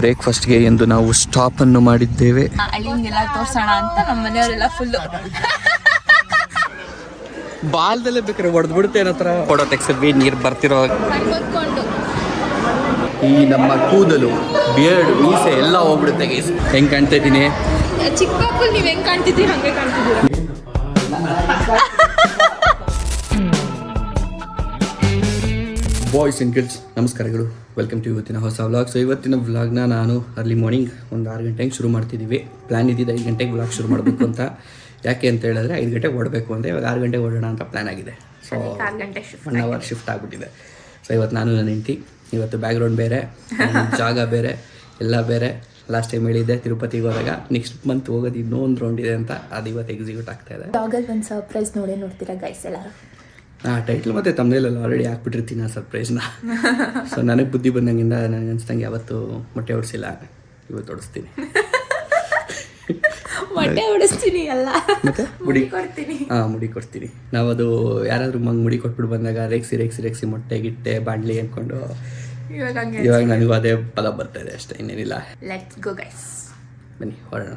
ಬ್ರೇಕ್ಫಾಸ್ಟ್ಗೆ ಎಂದು ನಾವು ಸ್ಟಾಪ್ ಅನ್ನು ಮಾಡಿದ್ದೇವೆ. ಅಳಿಯಂಗೆಲ್ಲ ತೋರ್ಸೋಣ ಅಂತ ನಮ್ಮ ಮನೆಯವರೆಲ್ಲ ಫುಲ್ ಬಾಲ್ದಲ್ಲೇ ಬೇಕಾದ್ರೆ ಹೊಡೆದು ಬಿಡುತ್ತೆ ಏನೋ ಥರ ಫೋಟೋ ತೆಗ್ಸಿದ್ವಿ. ನೀರು ಬರ್ತಿರೋ ಈ ನಮ್ಮ ಕೂದಲು ಬಿಯರ್ಡ್ ಮೀಸೆ ಎಲ್ಲ ಹೋಗ್ಬಿಡುತ್ತೆ ಗೈಸ್. ಹೆಂಗೆ ಕಾಣ್ತಾ ಇದ್ದೀನಿ? ಚಿಕ್ಕ ಮಕ್ಕಳು ನೀವು ಹೆಂಗೆ ಕಾಣ್ತಿದ್ದೀರಿ ಹಂಗೆ ಕಾಣ್ತಿದ್ದೀರಾ. ಬಾಯ್ಸ್ ಆ್ಯಂಡ್ ಗರ್ಲ್ಸ್ ನಮಸ್ಕಾರಗಳು, ವೆಲ್ಕಮ್ ಟು ಇವತ್ತಿನ ಹೊಸ ವ್ಲಾಗ್. ಸೊ ಇವತ್ತಿನ ವ್ಲಾಗ್ನ ನಾನು ಅರ್ಲಿ ಮಾರ್ನಿಂಗ್ ಒಂದು 6 ಗಂಟೆಗೆ ಶುರು ಮಾಡ್ತಿದ್ದೀವಿ. ಪ್ಲ್ಯಾನ್ ಇದ್ದಿದ್ದು 5 ಗಂಟೆಗೆ ವ್ಲಾಗ್ ಶುರು ಮಾಡಬೇಕು ಅಂತ. ಯಾಕೆ ಅಂತ ಹೇಳಿದ್ರೆ 5 ಗಂಟೆಗೆ ಓಡಬೇಕು ಅಂದರೆ ಇವಾಗ 6 ಗಂಟೆಗೆ ಓಡೋಣ ಅಂತ ಪ್ಲ್ಯಾನ್ ಆಗಿದೆ. ಸೊ 1 ಅವರ್ ಶಿಫ್ಟ್ ಆಗಿಬಿಟ್ಟಿದೆ. ಸೊ ಇವತ್ತು ನಾನು ನನ್ನ ಹೆಂಡತಿ, ಇವತ್ತು ಬ್ಯಾಕ್ಗ್ರೌಂಡ್ ಬೇರೆ, ಜಾಗ ಬೇರೆ, ಎಲ್ಲ ಬೇರೆ. ಲಾಸ್ಟ್ ಟೈಮ್ ಹೇಳಿದ್ದೆ ತಿರುಪತಿಗೆ ಹೋದಾಗ ನೆಕ್ಸ್ಟ್ ಮಂತ್ ಹೋಗೋದು ಇನ್ನೊಂದು ರೌಂಡ್ ಇದೆ ಅಂತ, ಅದು ಇವತ್ತು ಎಕ್ಸಿಕ್ಯೂಟ್ ಆಗ್ತಾ ಇದೆ. ಡಾಗಲ್ಲಿ ಒಂದು ಸರ್ಪ್ರೈಸ್ ನೋಡ್ತೀರಾ ಗೈಸ್ ಎಲ್ಲರೂ. ಟೈಟ್ಲ್ ಮತ್ತು ತಮ್ಮನೇಲೆಲ್ಲ ಆಲ್ರೆಡಿ ಹಾಕ್ಬಿಟ್ಟಿರ್ತೀನಿ ಆ ಸರ್ಪ್ರೈಸ್ನ. ಸೊ ನನಗೆ ಬುದ್ಧಿ ಬಂದಂಗಿಂದ ನನಗೆ ಅನಿಸ್ದಂಗೆ ಯಾವತ್ತು ಮೊಟ್ಟೆ ಹೊಡಿಸಿಲ್ಲ, ಇವತ್ತು ಹೊಡಿಸ್ತೀನಿ. ಮೊಟ್ಟೆ ಹೊಡಿಸ್ತೀನಿ ಅಲ್ಲ, ಮತ್ತೆ ಮುಡಿ ಕೊಡ್ತೀನಿ. ಮುಡಿ ಕೊಡ್ತೀನಿ. ನಾವು ಅದು ಯಾರಾದರೂ ಮುಡಿ ಕೊಟ್ಬಿಟ್ಟು ಬಂದಾಗ ರೇಕ್ಸಿ ಮೊಟ್ಟೆ ಗಿಟ್ಟೆ ಬಾಂಡ್ಲಿ ಅಂದ್ಕೊಂಡು ಇವಾಗ ನನಗೂ ಅದೇ ಪದ ಬರ್ತಾ ಇದೆ ಅಷ್ಟೇ, ಇನ್ನೇನಿಲ್ಲ. ಲೆಟ್ಸ್ ಗೋ ಗೈಸ್, ಬನ್ನಿ ಹೊರಡೋಣ.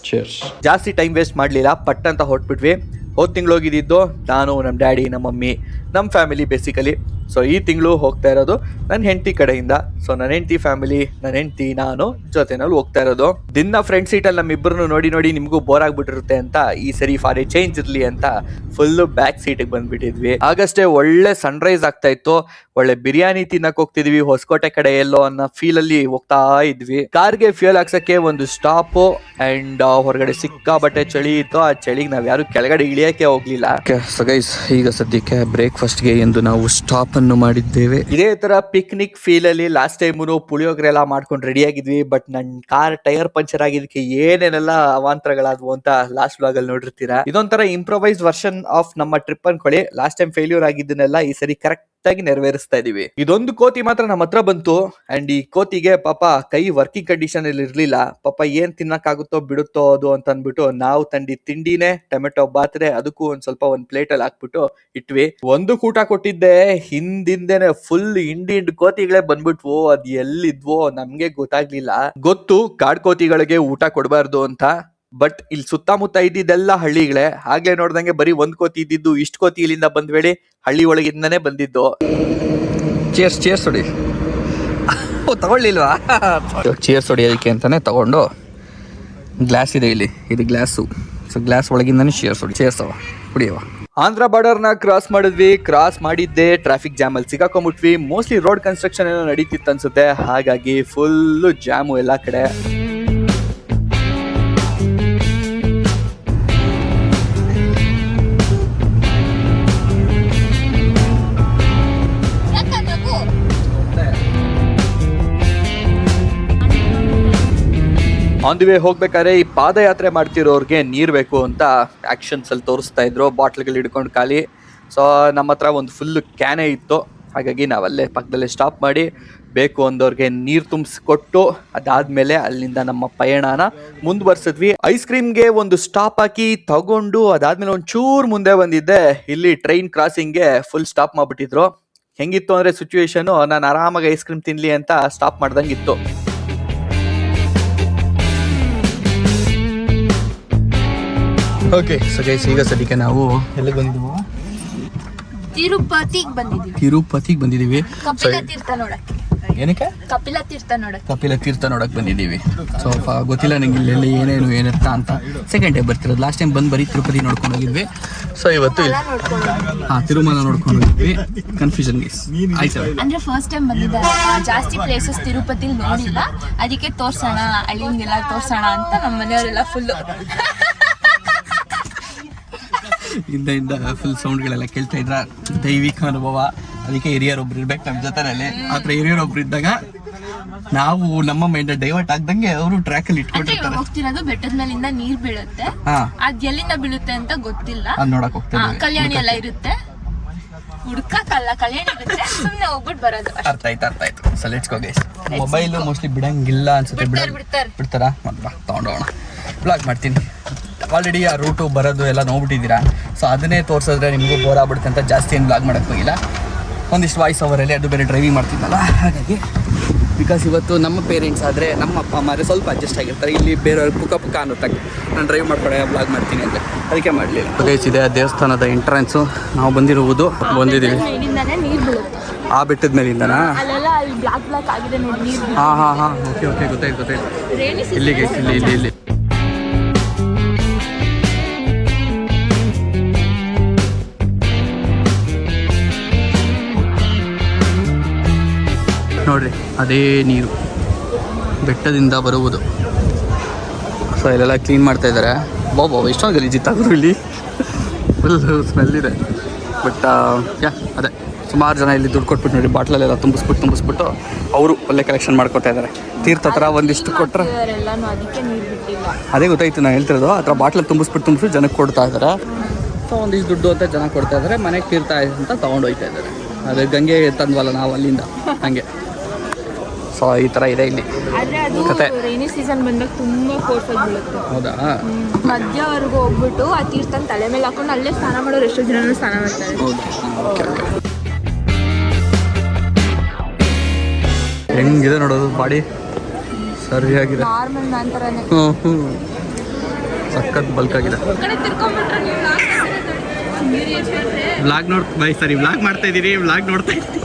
ಚೇರ್ಸ್. ಜಾಸ್ತಿ ಟೈಮ್ ವೇಸ್ಟ್ ಮಾಡಲಿಲ್ಲ, ಪಟ್ ಅಂತ ಹೊರಟ್ಬಿಟ್ವಿ. ಹೋದ ತಿಂಗಳು ಹೋಗಿದ್ದು ನಾನು, ನಮ್ಮ ಡ್ಯಾಡಿ, ನಮ್ಮ ಮಮ್ಮಿ, ನಮ್ಮ ಫ್ಯಾಮಿಲಿ ಬೇಸಿಕಲಿ. ಸೊ ಈ ತಿಂಗಳು ಹೋಗ್ತಾ ಇರೋದು ನನ್ನ ಹೆಂಡತಿ ಕಡೆಯಿಂದ. ಸೊ ನನ್ನ ಹೆಂಡತಿ ಫ್ಯಾಮಿಲಿ, ನನ್ನ ಹೆಂಡತಿ, ನಾನು ಜೊತೆನಲ್ಲಿ ಹೋಗ್ತಾ ಇರೋದು. ದಿನ ಫ್ರಂಟ್ ಸೀಟಲ್ಲಿ ನಮ್ಮಿಬ್ಬರನ್ನು ನೋಡಿ ನಿಮಗೂ ಬೋರ್ ಆಗ್ಬಿಟ್ಟಿರುತ್ತೆ ಅಂತ ಈ ಸರಿ ಫಾರ್ ಎ ಚೇಂಜ್ ಇರಲಿ ಅಂತ ಫುಲ್ಲು ಬ್ಯಾಕ್ ಸೀಟಿಗೆ ಬಂದ್ಬಿಟ್ಟಿದ್ವಿ. ಆಗಷ್ಟೇ ಒಳ್ಳೆ ಸನ್ರೈಸ್ ಆಗ್ತಾ ಇತ್ತು, ಒಳ್ಳೆ ಬಿರಿಯಾನಿ ತಿನ್ನಕ್ ಹೋಗ್ತಿದ್ವಿ ಹೊಸಕೋಟೆ ಕಡೆ ಎಲ್ಲೋ ಅನ್ನೋ ಫೀಲಲ್ಲಿ ಹೋಗ್ತಾ ಇದ್ವಿ. ಕಾರ್ಗೆ ಫ್ಯೂಯಲ್ ಹಾಕ್ಸಕ್ಕೆ ಒಂದು ಸ್ಟಾಪು ಅಂಡ್ ಹೊರಗಡೆ ಸಿಕ್ಕಾಬಟ್ಟೆ ಚಳಿ ಇತ್ತು. ಆ ಚಳಿಗೆ ನಾವ್ ಯಾರು ಕೆಳಗಡೆ ಇಳಿಯಕ್ಕೆ ಹೋಗ್ಲಿಲ್ಲ. ಸೊ ಗೈಸ್, ಈಗ ಸದ್ಯಕ್ಕೆ ಬ್ರೇಕ್ಫಾಸ್ಟ್ಗೆ ಎಂದು ನಾವು ಸ್ಟಾಪ್ ಅನ್ನು ಮಾಡಿದ್ದೇವೆ. ಇದೇ ತರ ಪಿಕ್ನಿಕ್ ಫೀಲ್ ಅಲ್ಲಿ ಲಾಸ್ಟ್ ಟೈಮ್ ಪುಳಿಯೋಗರೆ ಎಲ್ಲ ಮಾಡ್ಕೊಂಡು ರೆಡಿ ಆಗಿದ್ವಿ. ಬಟ್ ನನ್ ಕಾರ್ ಟೈರ್ ಪಂಚರ್ ಆಗಿದ್ದಕ್ಕೆ ಏನೇನೆಲ್ಲ ಅವಾಂತರಗಳಾದ್ವು ಅಂತ ಲಾಸ್ಟ್ ವ್ಲಾಗ್ ಅಲ್ಲಿ ನೋಡಿರ್ತೀರಾ. ಇದೊಂಥರ ಇಂಪ್ರೊವೈಸ್ಡ್ ವರ್ಷನ್ ಆಫ್ ನಮ್ಮ ಟ್ರಿಪ್ ಅನ್ಕೊಳ್ಳಿ. ಲಾಸ್ಟ್ ಟೈಮ್ ಫೇಲ್ಯೂರ್ ಆಗಿದ್ದನ್ನೆಲ್ಲ ಈ ಸರಿ ಕರೆಕ್ಟ್ ಆಗಿ ನೆರವೇರಿಸ್ತಾ ಇದೀವಿ. ಇದೊಂದು ಕೋತಿ ಮಾತ್ರ ನಮ್ಮ ಹತ್ರ ಬಂತು. ಅಂಡ್ ಈ ಕೋತಿಗೆ ಪಾಪ ಕೈ ವರ್ಕಿಂಗ್ ಕಂಡೀಷನ್ ಅಲ್ಲಿ ಇರ್ಲಿಲ್ಲ. ಪಾಪ ಏನ್ ತಿನ್ನಕ್ಕಾಗುತ್ತೋ ಬಿಡುತ್ತೋ ಅದು ಅಂತ ಅನ್ಬಿಟ್ಟು ನಾವು ತಂದಿದ್ ತಿಂಡಿನೇ ಟೊಮೆಟೊ ಬಾತ್ರೆ, ಅದಕ್ಕೂ ಒಂದ್ ಪ್ಲೇಟ್ ಅಲ್ಲಿ ಹಾಕ್ಬಿಟ್ಟು ಇಟ್ವಿ. ಒಂದು ಊಟ ಕೊಟ್ಟಿದ್ದೆ, ಹಿಂದಿಂದೇನೆ ಫುಲ್ ಹಿಂಡ್ ಕೋತಿಗಳೇ ಬಂದ್ಬಿಟ್ವು. ಅದ್ ಎಲ್ಲಿದ್ವೋ ನಮ್ಗೆ ಗೊತ್ತಾಗ್ಲಿಲ್ಲ. ಗೊತ್ತು ಕಾಡ್ಕೋತಿಗಳಿಗೆ ಊಟ ಕೊಡಬಾರ್ದು ಅಂತ, ಬಟ್ ಇಲ್ಲಿ ಸುತ್ತಮುತ್ತ ಇದ್ದಿದ್ದೆಲ್ಲ ಹಳ್ಳಿಗಳೇ. ಹಾಗೆ ನೋಡ್ದಂಗೆ ಬರೀ ಒಂದ್ ಕೋತಿ ಇದ್ದಿದ್ದು, ಇಷ್ಟು ಕೋತಿ ಇಲ್ಲಿಂದ ಬಂದ್ಬೇಡಿ, ಹಳ್ಳಿ ಒಳಗಿಂದಾನೆ ಬಂದಿದ್ದು. ಚೇರ್ಸ್ ಹೊಡಿ. ತಗೊಳ್ಳಿಲ್ವಾ? ಚೇರ್ಸ್ ಹೊಡಿಯೋದಕ್ಕೆ ಅಂತಾನೆ ತಗೊಂಡು ಗ್ಲಾಸ್ ಇದೆ ಇಲ್ಲಿ, ಇದು ಗ್ಲಾಸು. ಸೊ ಗ್ಲಾಸ್ ಒಳಗಿಂದಾನೆ ಚೇರ್ಸ್ ಕುಡಿಯವ. ಆಂಧ್ರ ಬಾರ್ಡರ್ನ ಕ್ರಾಸ್ ಮಾಡಿದ್ವಿ. ಕ್ರಾಸ್ ಮಾಡಿದ್ದೆ ಟ್ರಾಫಿಕ್ ಜಾಮ್ ಅಲ್ಲಿ ಸಿಗಾಕೊಂಡ್ಬಿಟ್ವಿ. ಮೋಸ್ಟ್ಲಿ ರೋಡ್ ಕನ್ಸ್ಟ್ರಕ್ಷನ್ ಏನೋ ನಡೀತಿತ್ತು ಅನ್ಸುತ್ತೆ, ಹಾಗಾಗಿ ಫುಲ್ಲು ಜಾಮು ಎಲ್ಲಾ ಕಡೆ. ಆನ್ ದಿ ವೇ ಹೋಗ್ಬೇಕಾದ್ರೆ ಈ ಪಾದಯಾತ್ರೆ ಮಾಡ್ತಿರೋರ್ಗೆ ನೀರು ಬೇಕು ಅಂತ ಆಕ್ಷನ್ಸ್ ಅಲ್ಲಿ ತೋರಿಸ್ತಾ ಇದ್ರು, ಬಾಟ್ಲ್ಗಳು ಹಿಡ್ಕೊಂಡು ಖಾಲಿ. ಸೊ ನಮ್ಮ ಹತ್ರ ಒಂದು ಫುಲ್ ಕ್ಯಾನೇ ಇತ್ತು, ಹಾಗಾಗಿ ನಾವಲ್ಲೇ ಪಕ್ಕದಲ್ಲೇ ಸ್ಟಾಪ್ ಮಾಡಿ ಬೇಕು ಅಂದವ್ರಿಗೆ ನೀರು ತುಂಬಿಸ್ಕೊಟ್ಟು ಅದಾದ್ಮೇಲೆ ಅಲ್ಲಿಂದ ನಮ್ಮ ಪಯಣನ ಮುಂದುವರ್ಸಿದ್ವಿ. ಐಸ್ ಕ್ರೀಮ್ಗೆ ಒಂದು ಸ್ಟಾಪ್ ಹಾಕಿ ತಗೊಂಡು ಅದಾದ್ಮೇಲೆ ಒಂಚೂರು ಮುಂದೆ ಬಂದಿದ್ದೆ. ಇಲ್ಲಿ ಟ್ರೈನ್ ಕ್ರಾಸಿಂಗ್ಗೆ ಫುಲ್ ಸ್ಟಾಪ್ ಮಾಡ್ಬಿಟ್ಟಿದ್ರು. ಹೆಂಗಿತ್ತು ಅಂದ್ರೆ ಸಿಚುವೇಶನ್, ನಾನು ಆರಾಮಾಗಿ ಐಸ್ ಕ್ರೀಮ್ ತಿನ್ಲಿ ಅಂತ ಸ್ಟಾಪ್ ಮಾಡ್ದಂಗಿತ್ತು. ಓಕೆ ಸೊ ಗೈಸ್, ಈಗ ಸದ್ಯಕ್ಕೆ ನಾವು ಎಲ್ಲಿಗೆ ಬಂದಿದ್ದೀವಿ? ತಿರುಪತಿಗೆ ಬಂದಿದ್ದೀವಿ. ಏನಕ್ಕೆ? ಕಪಿಲ ತೀರ್ಥ ನೋಡಕ್ ಬಂದಿದ್ದೀವಿ. ಸೊ ಗೊತ್ತಿಲ್ಲ ನಂಗೆ ಇಲ್ಲೆಲ್ಲ ಏನಿರ್ತಾ ಅಂತ. ಸೆಕೆಂಡ್ ಟೈಮ್ ಬರ್ತಿರೋದು. ಲಾಸ್ಟ್ ಟೈಮ್ ಬರೀ ತಿರುಪತಿ ನೋಡ್ಕೊಂಡು ಹೋಗಿದ್ವಿ. ಸೊ ಇವತ್ತು ತಿರುಮಲ ನೋಡ್ಕೊಂಡು ಹೋಗಿದ್ವಿ. ಕನ್ಫ್ಯೂಷನ್ ಗೈಸ್ ಆಯ್ತು. ಅಂದ್ರೆ ಫಸ್ಟ್ ಟೈಮ್ ಬಂದಿದ್ದಾರೆ, ಜಾಸ್ತಿ ಪ್ಲೇಸಸ್ ತಿರುಪತಿಲಿ ನೋಡಿಲ್ಲ, ಅದಕ್ಕೆ ತೋರ್ಸೋಣ, ಅಳಿಯಂಗೆಲ್ಲ ತೋರ್ಸೋಣ ಅಂತ ನಮ್ಮ ಮನೆಯವರೆಲ್ಲ ಫುಲ್ ಇಂದ ಫುಲ್ ಸೌಂಡ್ಗಳೆಲ್ಲ ಕೇಳ್ತಾ ಇದ್ರ. ದೈವಿಕ ಅನುಭವ, ಅದಕ್ಕೆ ಹಿರಿಯರೊಬ್ರು ಇರ್ಬೇಕು ನಮ್ಮ ಜೊತೆನಲ್ಲಿ. ಆತರ ಹಿರಿಯರೊಬ್ರು ಇದ್ದಾಗ ನಾವು ನಮ್ಮ ಮೈಂಡ್ ಡೈವರ್ಟ್ ಆಗ್ದಂಗೆ ಅವರು ಟ್ರ್ಯಾಕ್ ಅಲ್ಲಿ ಇಟ್ಕೊಂಡಿರ್ತಾರೆ. ಹೋಗ್ತಿರೋದು ಬೆಟ್ಟದ ಮೇಲಿಂದ ನೀರ್ ಬೀಳುತ್ತೆ, ಅದ್ ಎಲ್ಲಿಂದ ಬೀಳುತ್ತೆ ಅಂತ ಗೊತ್ತಿಲ್ಲ. ನೋಡಕ್ ಹೋಗ್ತೇವೆ. ಕಲ್ಯಾಣಿ ಎಲ್ಲ ಇರುತ್ತೆ, ಹುಡ್ಕಲ್ಲ ಕಲ್ಯಾಣಿ ಇರುತ್ತೆ, ಸುಮ್ನೆ ಹೋಗ್ಬಿಟ್ಟು ಬರೋದು. ಅರ್ಥ ಆಯ್ತು. So let's go guys. Mobile mostly ಬಿಡಂಗಿಲ್ಲ ಅನ್ಸುತ್ತೆ. ಬಿಡ್ತಾರಾ? ತಗೊಂಡೋಣ. ಬ್ಲಾಗ್ ಮಾಡ್ತೀನಿ. ಆಲ್ರೆಡಿ ಆ ರೂಟು ಬರೋದು ಎಲ್ಲ ನೋಡ್ಬಿಟ್ಟಿದ್ದೀರಾ. ಸೊ ಅದನ್ನೇ ತೋರಿಸಿದ್ರೆ ನಿಮಗೂ ಬೋರ್ ಆಗ್ಬಿಡುತ್ತೆ ಅಂತ ಜಾಸ್ತಿ ಏನು ಬ್ಲಾಗ್ ಮಾಡೋಕ್ಕೆ ಹೋಗಿಲ್ಲ. ಒಂದಿಷ್ಟು ವಾಯ್ಸ್ ಓವರಲ್ಲಿ, ಅದು ಬೇರೆ ಡ್ರೈವಿಂಗ್ ಮಾಡ್ತಿದ್ದಲ್ಲ, ಹಾಗಾಗಿ ಬಿಕಾಸ್ ಇವತ್ತು ನಮ್ಮ ಪೇರೆಂಟ್ಸ್ ಆದರೆ ನಮ್ಮ ಅಪ್ಪ ಅಮ್ಮ ಆದರೆ ಸ್ವಲ್ಪ ಅಡ್ಜಸ್ಟ್ ಆಗಿರ್ತಾರೆ. ಇಲ್ಲಿ ಬೇರೆಯವ್ರಿಗೆ ಪುಕ್ಕ ಅನ್ನೋತ್ತಾಗ ನಾನು ಡ್ರೈವ್ ಮಾಡ್ಕೊಡೆ ಬ್ಲಾಗ್ ಮಾಡ್ತೀನಿ ಅಂತ ಅದಕ್ಕೆ ಮಾಡಲಿಲ್ಲ. ಇದೆ ದೇವಸ್ಥಾನದ ಎಂಟ್ರೆನ್ಸು. ನಾವು ಬಂದಿದ್ದೀವಿ ನೀರು ಬೀಳುತ್ತೆ ಆ ಬೆಟ್ಟದ ಮೇಲಿಂದನಾ? ಅಲ್ಲೆಲ್ಲ ಅಲ್ಲಿ ಬ್ಲಾಕ್ ಬ್ಲಾಕ್ ಆಗಿದೆ ನೋಡಿ ನೀರು. ಹಾಂ ಓಕೆ ಗೊತ್ತಾಯ್ತು. ಇಲ್ಲಿಗೆ ಇಲ್ಲಿ ನೋಡ್ರಿ ಅದೇ ನೀರು ಬೆಟ್ಟದಿಂದ ಬರುವುದು. ಸೊ ಇಲ್ಲೆಲ್ಲ ಕ್ಲೀನ್ ಮಾಡ್ತಾ ಇದ್ದಾರೆ. ಬಾಬಾ ಎಷ್ಟೊಂದು ಗಲೀಜಿತ್ತಾದ್ರು ಇಲ್ಲಿ ಫುಲ್ ಸ್ಮೆಲ್ ಇದೆ. ಬಟ್ ಅದೇ ಸುಮಾರು ಜನ ಇಲ್ಲಿ ದುಡ್ಡು ಕೊಟ್ಬಿಟ್ಟು ನೋಡಿ ಬಾಟ್ಲಲ್ಲೆಲ್ಲ ತುಂಬಿಸ್ಬಿಟ್ಟು ಅವರು ಒಳ್ಳೆ ಕಲೆಕ್ಷನ್ ಮಾಡ್ಕೊತಾ ಇದ್ದಾರೆ. ತೀರ್ಥ ಹತ್ರ ಒಂದಿಷ್ಟು ಕೊಟ್ಟರೆ ಅದೇ ಗೊತ್ತಾಯ್ತು ನಾನು ಹೇಳ್ತಿರೋದು. ಆ ಥರ ಬಾಟ್ಲಲ್ಲಿ ತುಂಬಿಸ್ಬಿಟ್ಟು ಜನಕ್ಕೆ ಕೊಡ್ತಾ ಇದ್ದಾರೆ. ಸೊ ಒಂದಿಷ್ಟು ದುಡ್ಡು ಅಂತ ಜನ ಕೊಡ್ತಾ ಇದ್ದಾರೆ. ಮನೆಗೆ ತೀರ್ಥ ಅಂತ ತೊಗೊಂಡು ಹೋಗ್ತಾ ಇದ್ದಾರೆ. ಅದೇ ಗಂಗೆ ತಂದ್ವಲ್ಲ ನಾವು ಅಲ್ಲಿಂದ ಹಂಗೆ. ಸೊ ಈ ಥರ ಇದೆ ಇಲ್ಲಿ ಕತೆ. ರೈನಿ ಸೀಸನ್ ಬಂದಾಗ ತುಂಬ ಫೋರ್ಸ್ ಆಗಿ ಬೀಳುತ್ತೆ. ಹೌದಾ? ಮಧ್ಯವರೆಗೂ ಹೋಗ್ಬಿಟ್ಟು ಆ ತೀರ್ಥನ ತಲೆ ಮೇಲೆ ಹಾಕೊಂಡು ಅಲ್ಲೇ ಸ್ನಾನ ಮಾಡೋರು ಎಷ್ಟೋ ಜನ ಸ್ನಾನ ಮಾಡ್ತಾರೆ. ಹೆಂಗಿದೆ ನೋಡೋದು ಬಾಡಿ ಸರಿಯಾಗಿದೆ. ನಾರ್ಮಲ್ ಮ್ಯಾನ್ ಥರನೇ ಸಖತ್ ಬಲ್ಕ್ ಆಗಿದೆ. ವ್ಲಾಗ್ ಮಾಡ್ತಾ ಇದ್ದೀರಿ. ವ್ಲಾಗ್ ನೋಡ್ತಾ ಇದ್ದೀರಿ.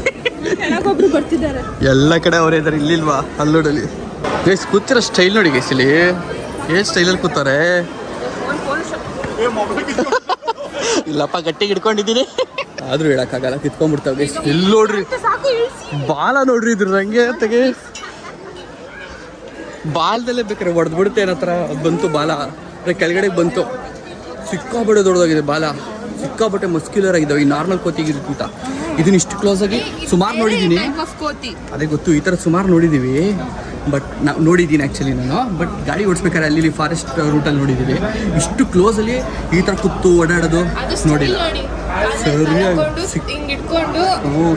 ಒಬ್ರು ಬರ್ತಿದ್ದಾರೆ. ಎಲ್ಲ ಕಡೆ ಅವರೇ ಇದ್ದಾರೆ. ಇಲ್ಲಿಲ್ವಾ ಅಲ್ಲೋಡಲ್ಲಿ ಗೈಸ್ ಕೂತಿರೋ ಸ್ಟೈಲ್ ನೋಡಿ ಗೈಸ್. ಇಲ್ಲಿ ಏನ್ ಸ್ಟೈಲಲ್ಲಿ ಕೂತಾರೆ. ಇಲ್ಲಪ್ಪ ಗಟ್ಟಿಗೆ ಹಿಡ್ಕೊಂಡಿದ್ದೀನಿ ಆದ್ರೂ ಹೇಳಕ್ಕಾಗಲ್ಲ ಕಿತ್ಕೊಂಡ್ಬಿಡ್ತಾವೆ ಗೈಸ್. ಇಲ್ಲಿ ನೋಡ್ರಿ ಬಾಲ ನೋಡ್ರಿ ಇದ್ರ ನಂಗೆ ತೆಗೆ ಬಾಲ್ದಲ್ಲೇ ಬೇಕಾರೆ ಹೊಡೆದ್ಬಿಡುತ್ತೆ ಏನೋ ಥರ ಬಂತು ಬಾಲ. ಕೆಳಗಡೆ ಬಂತು. ಸಿಕ್ಕಾಬಟ್ಟೆ ದೊಡ್ಡದಾಗಿದೆ ಬಾಲ. ಸಿಕ್ಕಾಬಟ್ಟೆ ಮಸ್ಕ್ಯುಲರ್ ಆಗಿದ್ದಾವೆ ಈ ನಾರ್ಮಲ್ ಕೋತಿಗಿರ್ಕಿಂತ. ಇದನ್ನ ಇಷ್ಟು ಕ್ಲೋಸ್ ಆಗಿ ಸುಮಾರು ನೋಡಿದ್ದೀನಿ. ಅದೇ ಗೊತ್ತು ಈ ಥರ ಸುಮಾರು ನೋಡಿದ್ದೀವಿ. ಬಟ್ ನಾವು ನೋಡಿದ್ದೀನಿ ಆ್ಯಕ್ಚುಲಿ ನಾನು. ಬಟ್ ಗಾಡಿ ಓಡಿಸ್ಬೇಕಾದ್ರೆ ಅಲ್ಲಿ ಫಾರೆಸ್ಟ್ ರೂಟಲ್ಲಿ ನೋಡಿದ್ದೀವಿ. ಇಷ್ಟು ಕ್ಲೋಸಲ್ಲಿ ಈ ಥರ ಕೂತು ಓಡಾಡೋದು ನೋಡಿಲ್ಲ. ಸರಿಯಾಗಿ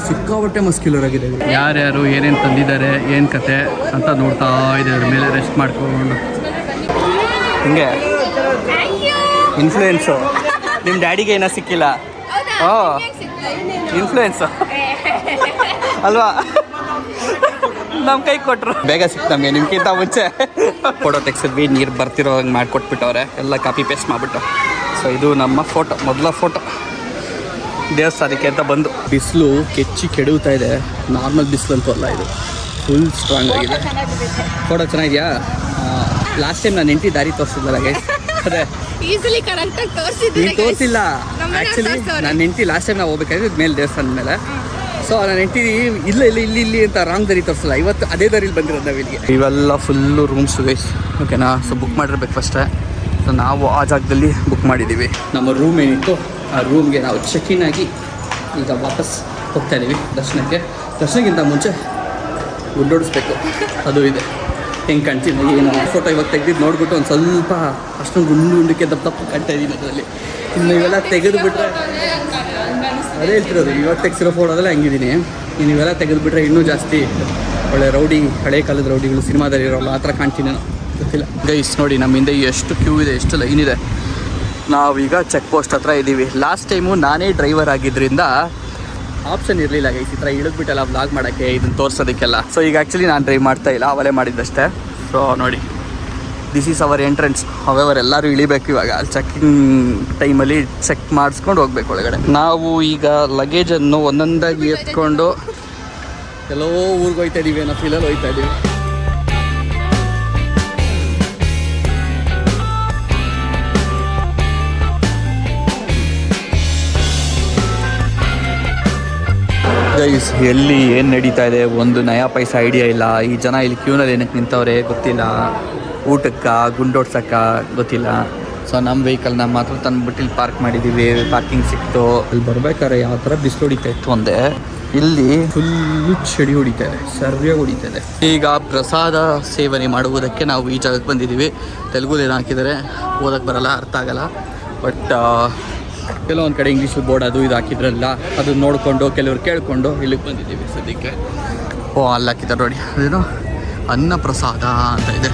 ಸಿಕ್ಕಾಬಟ್ಟೆ ಮಸ್ಕ್ಯುಲರ್ ಆಗಿದೆ. ಯಾರ್ಯಾರು ಏನೇನು ತಂದಿದ್ದಾರೆ ಏನು ಕತೆ ಅಂತ ನೋಡ್ತಾ ಇದ್ದಾರೆ. ಮೇಲೆ ರೆಸ್ಟ್ ಮಾಡ್ಕೊಂಡು ಹಿಂಗೆ ಇನ್ಫ್ಲೂಯೆನ್ಸು. ನಿಮ್ಮ ಡ್ಯಾಡಿಗೆ ಏನೋ ಸಿಕ್ಕಿಲ್ಲ. ಇನ್ಫ್ಲೂಯೆನ್ಸ್ ಅಲ್ವಾ? ನಮ್ಮ ಕೈ ಕೊಟ್ಟರು ಬೇಗ ಸಿಕ್ತು ನಮಗೆ ನಿಮ್ಗಿಂತ ಮುಂಚೆ. ಫೋಟೋ ತೆಗ್ಸಿದ್ವಿ. ನೀರು ಬರ್ತಿರೋ ಹಂಗೆ ಮಾಡಿಕೊಟ್ಬಿಟ್ಟವ್ರೆ ಎಲ್ಲ ಕಾಪಿ ಪೇಸ್ಟ್ ಮಾಡಿಬಿಟ್ಟು. ಸೊ ಇದು ನಮ್ಮ ಫೋಟೋ, ಮೊದಲ ಫೋಟೋ ದೇವಸ್ಥಾನಕ್ಕೆ ಅಂತ ಬಂದು. ಬಿಸಿಲು ಕೆಡುತ್ತಾ ಇದೆ. ನಾರ್ಮಲ್ ಬಿಸಿಲು ಅಂತೂ ಅಲ್ಲ, ಇದು ಫುಲ್ ಸ್ಟ್ರಾಂಗ್ ಆಗಿದೆ. ಫೋಟೋ ಚೆನ್ನಾಗಿದೆಯಾ? ಲಾಸ್ಟ್ ಟೈಮ್ ನಾನು ಹೆಂಡತಿ ದಾರಿ ತೋರಿಸಿದ್ನಲ್ಲ ಗೈಸ್. ಅದೇ ನೀನು ತೋರಿಸಿಲ್ಲ ಆ್ಯಕ್ಚುಲಿ. ನಾನು ಹೆಂಡತಿ ಲಾಸ್ಟ್ ಟೈಮ್ ನಾವು ಹೋಗ್ಬೇಕಾದ್ರೆ ಮೇಲೆ ದೇವಸ್ಥಾನದ ಮೇಲೆ. ಸೊ ನಾನು ಹೆಂಡತಿ ಇಲ್ಲಿ ಅಂತ ರಾಂಗ್ ದಾರಿ ತೋರಿಸಲ್ಲ. ಇವತ್ತು ಅದೇ ದಾರಿಲಿ ಬಂದಿರೋದು ನಾವು ಇಲ್ಲಿಗೆ. ಇವೆಲ್ಲ ಫುಲ್ಲು ರೂಮ್ಸ್ ಗೈಸ್. ಓಕೆನಾ? ಸೊ ಬುಕ್ ಮಾಡಿರ್ಬೇಕು ಫಸ್ಟೇ. ಸೊ ನಾವು ಆ ಜಾಗದಲ್ಲಿ ಬುಕ್ ಮಾಡಿದ್ದೀವಿ. ನಮ್ಮ ರೂಮ್ ಏನಿತ್ತು ಆ ರೂಮ್ಗೆ ನಾವು ಚೆಕ್-ಇನ್ ಆಗಿ ಈಗ ವಾಪಸ್ ಹೋಗ್ತಾ ಇದ್ದೀವಿ ದರ್ಶನಕ್ಕಿಂತ ಮುಂಚೆ ಗುಡ್ಡೋಡಿಸ್ಬೇಕು. ಅದು ಇದೆ ಹೆಂಗೆ ಕಾಣ್ತೀನಿ ಏನು ಫೋಟೋ ಇವಾಗ ತೆಗೆದಿದ್ದು ನೋಡ್ಬಿಟ್ಟು ಒಂದು ಸ್ವಲ್ಪ ಅಷ್ಟೊಂದು ಗುಂಡಕ್ಕೆ ದಪ್ಪ ಕಾಣ್ತಾ ಇದ್ದೀನಿ ಅದರಲ್ಲಿ. ಇನ್ನು ಇವೆಲ್ಲ ತೆಗೆದುಬಿಟ್ರೆ ಅದೇ ಹೇಳ್ತಿರೋದು. ಇವಾಗ ತೆಗ್ಸಿರೋ ಫೋಟೋದಲ್ಲೇ ಹಂಗಿದ್ದೀನಿ. ಇನ್ನು ಇವೆಲ್ಲ ತೆಗೆದುಬಿಟ್ರೆ ಇನ್ನೂ ಜಾಸ್ತಿ ಒಳ್ಳೆ ರೌಡಿ, ಹಳೆ ಕಾಲದ ರೌಡಿಗಳು ಸಿನಿಮಾದಲ್ಲಿ ಇರೋಲ್ಲ ಆ ಥರ ಕಾಣ್ತೀನಿ ನಾನು. ಗೊತ್ತಿಲ್ಲ ಗೈಸ್. ನೋಡಿ ನಮ್ಮ ಹಿಂದೆ ಎಷ್ಟು ಕ್ಯೂ ಇದೆ, ಎಷ್ಟು ಲೈನ್ ಇದೆ. ನಾವೀಗ ಚೆಕ್ ಪೋಸ್ಟ್ ಹತ್ರ ಇದ್ದೀವಿ. ಲಾಸ್ಟ್ ಟೈಮು ನಾನೇ ಡ್ರೈವರ್ ಆಗಿದ್ದರಿಂದ ಆಪ್ಷನ್ ಇರಲಿಲ್ಲ ಗೈಸ್ ಈ ಥರ ಇಳಿದ್ಬಿಟ್ಟೆಲ್ಲ ವ್ಲಾಗ್ ಮಾಡೋಕ್ಕೆ, ಇದನ್ನು ತೋರಿಸೋದಕ್ಕೆಲ್ಲ. ಸೊ ಈಗ ಆ್ಯಕ್ಚುಲಿ ನಾನು ಡ್ರೈವ್ ಮಾಡ್ತಾ ಇಲ್ಲ, ಅವಲೇ ಮಾಡಿದ್ದಷ್ಟೇ. ಸೊ ನೋಡಿ this is our entrance. However ಎಲ್ಲರೂ ಇಳಿಬೇಕು ಇವಾಗ. ಅಲ್ಲಿ ಚೆಕ್ಕಿಂಗ್ ಟೈಮಲ್ಲಿ ಚೆಕ್ ಮಾಡಿಸ್ಕೊಂಡು ಹೋಗ್ಬೇಕು ಒಳಗಡೆ. ನಾವು ಈಗ ಲಗೇಜನ್ನು ಒಂದೊಂದಾಗಿ ಎತ್ಕೊಂಡು ಎಲ್ಲೋ ಊರಿಗೆ ಹೋಗ್ತಾ ಇದ್ದೀವಿ ಅನ್ನೋ ಫೀಲಲ್ಲಿ ಹೋಗ್ತಾ ಇದ್ದೀವಿ. ಗೈಸ್ ಎಲ್ಲಿ ಏನು ನಡೀತಾ ಇದೆ ಒಂದು ನಯಾ ಪೈಸಾ ಐಡಿಯಾ ಇಲ್ಲ. ಈ ಜನ ಇಲ್ಲಿ ಕ್ಯೂನಲ್ಲಿ ಏನಕ್ಕೆ ನಿಂತವ್ರೆ ಗೊತ್ತಿಲ್ಲ. ಊಟಕ್ಕೆ ಗುಂಡೋಡ್ಸಕ್ಕ ಗೊತ್ತಿಲ್ಲ. ಸೊ ನಮ್ಮ ವೆಹಿಕಲ್ನ ಮಾತ್ರ ತಂದುಬಿಟ್ಟು ಇಲ್ಲಿ ಪಾರ್ಕ್ ಮಾಡಿದ್ದೀವಿ. ಪಾರ್ಕಿಂಗ್ ಸಿಕ್ತು. ಇಲ್ಲಿ ಬರ್ಬೇಕಾದ್ರೆ ಯಾವ ಥರ ಬಿಸಿಲು ಹೊಡಿತಾ ಇತ್ತು ಒಂದೇ. ಇಲ್ಲಿ ಫುಲ್ಲು ಚಳಿ ಹೊಡಿತಾ ಇದೆ, ಸರಿಯಾಗಿ ಹೊಡಿತಾ ಇದೆ. ಈಗ ಪ್ರಸಾದ ಸೇವನೆ ಮಾಡುವುದಕ್ಕೆ ನಾವು ಈ ಜಾಗಕ್ಕೆ ಬಂದಿದ್ದೀವಿ. ತೆಲುಗುಲಿ ಏನು ಹಾಕಿದ್ದಾರೆ ಓದಕ್ಕೆ ಬರಲ್ಲ, ಅರ್ಥ ಆಗಲ್ಲ. ಬಟ್ ಕೆಲವೊಂದು ಕಡೆ ಇಂಗ್ಲೀಷ್ ಬೋರ್ಡ್ ಅದು ಇದು ಹಾಕಿದ್ರಲ್ಲ, ಅದು ನೋಡಿಕೊಂಡು ಕೆಲವ್ರು ಕೇಳಿಕೊಂಡು ಇಲ್ಲಿಗೆ ಬಂದಿದ್ದೀವಿ ಸದ್ಯಕ್ಕೆ. ಅಲ್ಲಿ ಹಾಕಿದ್ದಾರೆ ನೋಡಿ, ಅದೇನೋ ಅನ್ನ ಪ್ರಸಾದ ಅಂತ ಇದೆ.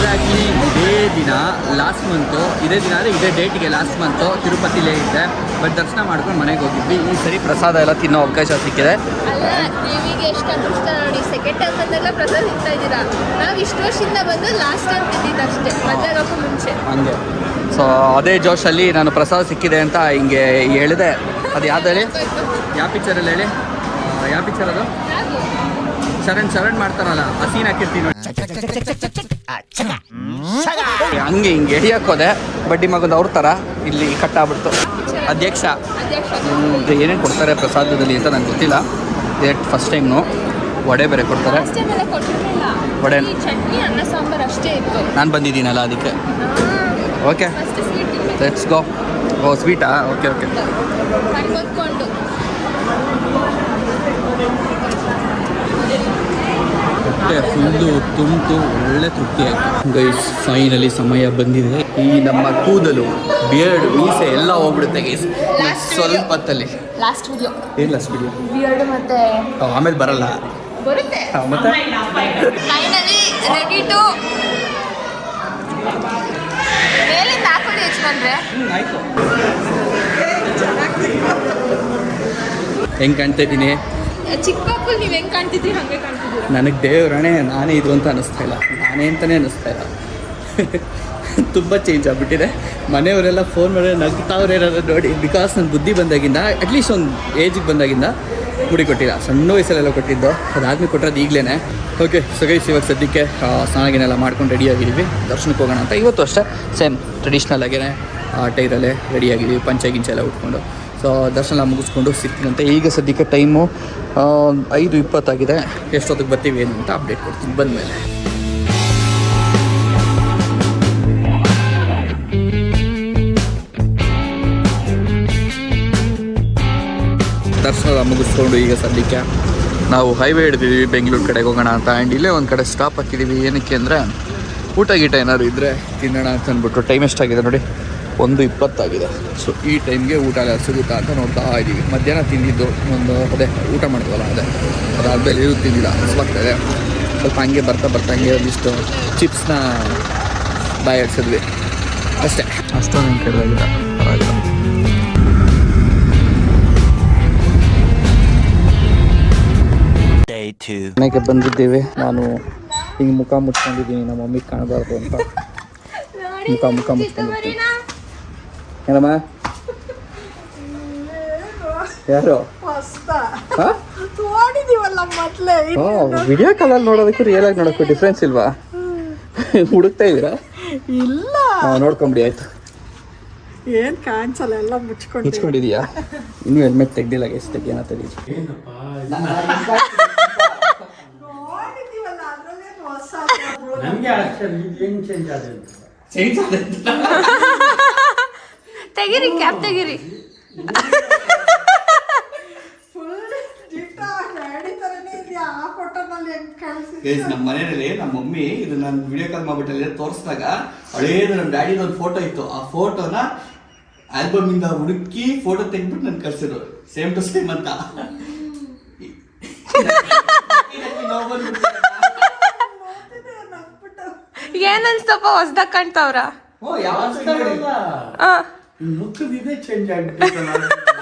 ಎಕ್ಸಾಕ್ಟ್ಲಿ ಇದೇ ದಿನ ಲಾಸ್ಟ್ ಮಂತು ಇದೇ ದಿನ ಅಂದರೆ ಇದೇ ಡೇಟಿಗೆ ಲಾಸ್ಟ್ ಮಂತು ತಿರುಪತಿಲೇ ಇದ್ದೆ. ಬಟ್ ದರ್ಶನ ಮಾಡ್ಕೊಂಡು ಮನೆಗೆ ಹೋಗಿದ್ವಿ. ಈ ಸರಿ ಪ್ರಸಾದ ಎಲ್ಲ ತಿನ್ನೋ ಅವಕಾಶ ಸಿಕ್ಕಿದೆ. ಅಲ್ಲ ದೇವಿಗೆ ಎಷ್ಟು ಅದೃಷ್ಟ ನೋಡಿ, ಸೆಕೆಂಡ್ ಟೈಮ್ ಬಂದೆಲ್ಲ ಪ್ರಸಾದ ತಿಂತಾ ಇದ್ದೀರಾ. ನಾವು ಇಷ್ಟು ವರ್ಷದಿಂದ ಬಂದು ಲಾಸ್ಟ್ ಟೈಮ್ ತಿಂದಿದ್ದು ಅಷ್ಟೇ, ಮದುವೆಗೋಕ್ಕೂ ಮುಂಚೆ. ಹಂಗೆ ಸೊ ಅದೇ ಜೋಶಲ್ಲಿ ನಾನು ಪ್ರಸಾದ ಸಿಕ್ಕಿದೆ ಅಂತ ಹಿಂಗೆ ಹೇಳಿದೆ. ಅದು ಯಾವ್ದು ಹೇಳಿ, ಯಾವ ಪಿಕ್ಚರಲ್ಲಿ ಹೇಳಿ, ಯಾವ ಪಿಕ್ಚರ್ ಅದು? ಶರಣ್ ಮಾಡ್ತಾರಲ್ಲ, ಆ ಸೀನ್ ಹಾಕಿರ್ತೀನಿ ನೋಡಿ. ಹಂಗೆ ಹಿಂಗೆ ಹಿಡಿಯೋಕೋದೆ ಬಡ್ಡಿ ಮಗಂದು ಅವ್ರ ಥರ ಇಲ್ಲಿ ಕಟ್ಟಾಗ್ಬಿಡ್ತು. ಅಧ್ಯಕ್ಷ ಏನೇನು ಕೊಡ್ತಾರೆ ಪ್ರಸಾದದಲ್ಲಿ ಅಂತ ನಂಗೆ ಗೊತ್ತಿಲ್ಲ. ಫಸ್ಟ್ ಟೈಮ್ನು ವಡೆ ಬೇರೆ ಕೊಡ್ತಾರೆ. ವಡೆ ಚಟ್ನಿ ಅನ್ನ ಸಾಂಬಾರು ಅಷ್ಟೇ ಇತ್ತು. ನಾನು ಬಂದಿದ್ದೀನಲ್ಲ ಅದಕ್ಕೆ. Okay let's go. ಓ ಸ್ವೀಟಾ? Okay okay. ಹೊತ್ಕೊಂಡು ಹೊಟ್ಟೆ ಫುಲ್ಲು ತುಂಬಿತು, ಒಳ್ಳೆ ತೃಪ್ತಿ ಆಯಿತು. ಗೈಸ್ ಫೈನಲಿ ಸಮಯ ಬಂದಿದೆ. ಈ ನಮ್ಮ ಕೂದಲು, ಬಿಯರ್ಡ್, ಮೀಸೆ ಎಲ್ಲ ಹೋಗ್ಬಿಡುತ್ತೆ ಗೈಸ್ ಸ್ವಲ್ಪ ಹೊತ್ತಲ್ಲಿ. ಲಾಸ್ಟ್ ವಿಡಿಯೋ ಏನು ಲಾಸ್ಟ್ ವಿಡಿಯೋ? ಬಿಯರ್ಡ್ ಮತ್ತೆ ಆಮೇಲೆ ಬರಲ್ಲ ಬರುತ್ತೆ. ಮತ್ತೆ ಫೈನಲಿ ರೆಡಿ ಟು ಮೇಲಿಂದ ಹಾಕೊಂಡು ಹೆಚ್ಚು ಆಯಿತು. ಹೆಂಗೆ ಕಾಣ್ತಾ ಇದ್ದೀನಿ? ಚಿಕ್ಕ ಮಕ್ಕಳು ನೀವು ಹೆಂಗೆ ಕಾಣ್ತಿದ್ರಿ ಹಾಗೆ ಕಾಣ್ತಿದ್ದೀರಿ. ನನಗೆ ದೇವರಣೆ ನಾನೇ ಇದು ಅಂತ ಅನ್ನಿಸ್ತಾ ಇಲ್ಲ, ನಾನೇ ಅಂತಲೇ ಅನ್ನಿಸ್ತಾ ಇಲ್ಲ. ತುಂಬ ಚೇಂಜ್ ಆಗಿಬಿಟ್ಟಿದೆ. ಮನೆಯವರೆಲ್ಲ ಫೋನ್ ಮಾಡಿ ನಗ್ತಾವ್ರೆ ಏನಾದ್ರು ನೋಡಿ. ಬಿಕಾಸ್ ನನ್ನ ಬುದ್ಧಿ ಬಂದಾಗಿಂದ, ಅಟ್ಲೀಸ್ಟ್ ಒಂದು ಏಜಿಗೆ ಬಂದಾಗಿಂದ ಮುಡಿ ಕೊಟ್ಟಿಲ್ಲ. ಸಣ್ಣ ವಯಸ್ಸಲ್ಲೆಲ್ಲ ಕೊಟ್ಟಿದ್ದು, ಅದಾದ್ಮೇಲೆ ಕೊಟ್ಟಿರೋದು ಈಗಲೇ. ಓಕೆ ಸೊ ಗೈಸ್, ಇವಾಗ ಸದ್ಯಕ್ಕೆ ಸ್ನಾನಗಿನೆಲ್ಲ ಮಾಡ್ಕೊಂಡು ರೆಡಿಯಾಗಿದ್ದೀವಿ, ದರ್ಶನಕ್ಕೆ ಹೋಗೋಣ ಅಂತ. ಇವತ್ತು ಅಷ್ಟೇ ಸೇಮ್ ಟ್ರೆಡಿಷ್ನಲ್ ಆಗೇ ಟೈರಲ್ಲೇ ರೆಡಿಯಾಗಿದ್ದೀವಿ, ಪಂಚೆ ಗಿಂಚೆ ಎಲ್ಲ ಉಟ್ಕೊಂಡು. ಸೊ ದರ್ಶನ ಮುಗಿಸ್ಕೊಂಡು ಸಿಗ್ತೀನಂತೆ. ಈಗ ಸದ್ಯಕ್ಕೆ ಟೈಮು 5:20 ಆಗಿದೆ. ಎಷ್ಟೊತ್ತಿಗೆ ಬರ್ತೀವಿ ಏನು ಅಂತ ಅಪ್ಡೇಟ್ ಕೊಡ್ತೀನಿ ಬಂದಮೇಲೆ. ದರ್ಶನ ಮುಗಿಸ್ಕೊಂಡು ಈಗ ಸದ್ಯಕ್ಕೆ ನಾವು ಹೈವೇ ಹಿಡಿದಿದ್ದೀವಿ, ಬೆಂಗಳೂರು ಕಡೆಗೆ ಹೋಗೋಣ ಅಂತ. ಆ್ಯಂಡ್ ಇಲ್ಲೇ ಒಂದು ಕಡೆ ಸ್ಟಾಪ್ ಹಾಕಿದ್ದೀವಿ. ಏನಕ್ಕೆ ಅಂದರೆ ಊಟ ಗೀಟ ಏನಾದ್ರು ಇದ್ದರೆ ತಿನ್ನೋಣ ಅಂತ ಅಂದ್ಬಿಟ್ಟು. ಟೈಮ್ ಎಷ್ಟಾಗಿದೆ ನೋಡಿ, 1:20 ಆಗಿದೆ. ಸೊ ಈ ಟೈಮ್ಗೆ ಊಟ ಎಲ್ಲ ಸಿಗುತ್ತಾ ಅಂತ ನೋಡ್ತಾ ಇದ್ದೀವಿ. ಮಧ್ಯಾಹ್ನ ತಿಂದಿದ್ದು ಅದೇ ಊಟ ಮಾಡಿದ್ವಲ್ಲ, ಅದಾದಮೇಲೆ ಇದು ತಿಂದಿಲ್ಲ, ಹಸ್ವಾಗ್ತಾಯಿದೆ. ಸ್ವಲ್ಪ ಹಂಗೆ ಬರ್ತಾ ಹಂಗೆ ಒಂದಿಷ್ಟು ಚಿಪ್ಸ್ನ ಬಾಯಿಸಿದ್ವಿ ಅಷ್ಟೇ. ಅಷ್ಟೊಂದು ಹಿಂಗೆ ಕೆಡದಾಗಿಲ್ಲ, ಪರವಾಗಿಲ್ಲ. ಮನೆಗೆ ಬಂದಿದ್ದೇವೆ. ನಾನು ಹಿಂಗೆ ಮುಖ ಮುಚ್ಕೊಂಡಿದ್ದೀನಿ, ನಮ್ಮ ಮಮ್ಮಿಗೆ ಕಾಣಬಾರ್ದು ಅಂತ ಮುಖ ಮುಚ್ಕೊಂಡಿದ್ದೀನಿ. ಏನಮ್ಮ ಯಾರು ವಿಡಿಯೋ ಕಾಲಲ್ಲಿ ನೋಡೋದಕ್ಕೂ ರಿಯಲ್ ಆಗಿ ನೋಡೋಕ್ಕೂ ಡಿಫ್ರೆನ್ಸ್ ಇಲ್ವಾ? ಹುಡುಕ್ತಾ ಇದ್ದೀರಾ? ಇಲ್ಲ ನೋಡ್ಕೊಂಬಿಡಿ ಆಯ್ತು. ಏನ್ ಕಾಣಿಸಲ್ಲ, ಎಲ್ಲ ಮುಚ್ಕೊಂಡಿದೀಯಾ? ಇನ್ನೂ ಹೆಲ್ಮೆಟ್ ತೆಗ್ದಿಲ್ಲ, ಎಷ್ಟು ತೆಗಿಯೋಣ ತೆಗಿ. ತೆಗಿರಿ, ಕ್ಯಾಪ್ ತೆಗಿರಿ. ನಮ್ಮ ಮನೆಯಲ್ಲಿ ನಮ್ಮ ಮಮ್ಮಿ ಇದು ನಾನು ವಿಡಿಯೋ ಕಾಲ್ ಮಾಡ್ಬಿಟ್ಟಲ್ಲಿ ತೋರಿಸಿದಾಗ ಹಳೇದು ನಮ್ಮ ಡ್ಯಾಡಿದು ಒಂದು ಫೋಟೋ ಇತ್ತು. ಆ ಫೋಟೋನ ಆಲ್ಬಮ್ ಇಂದ ಹುಡುಕಿ ಫೋಟೋ ತೆಗ್ಬಿಟ್ಟು ನನ್ಗೆ ಕಳ್ಸಿದ್ರು, ಸೇಮ್ ಟು ಸೇಮ್ ಅಂತ. ಏನನ್ಸ್ತಪ್ಪ, ಹೊಸ್ದಾಗ ಕಾಣ್ತಾವ್ರ? ಮುಖದಿದೆ ಚೇಂಜ್ ಆಗ್ಬಿಟ್ಟು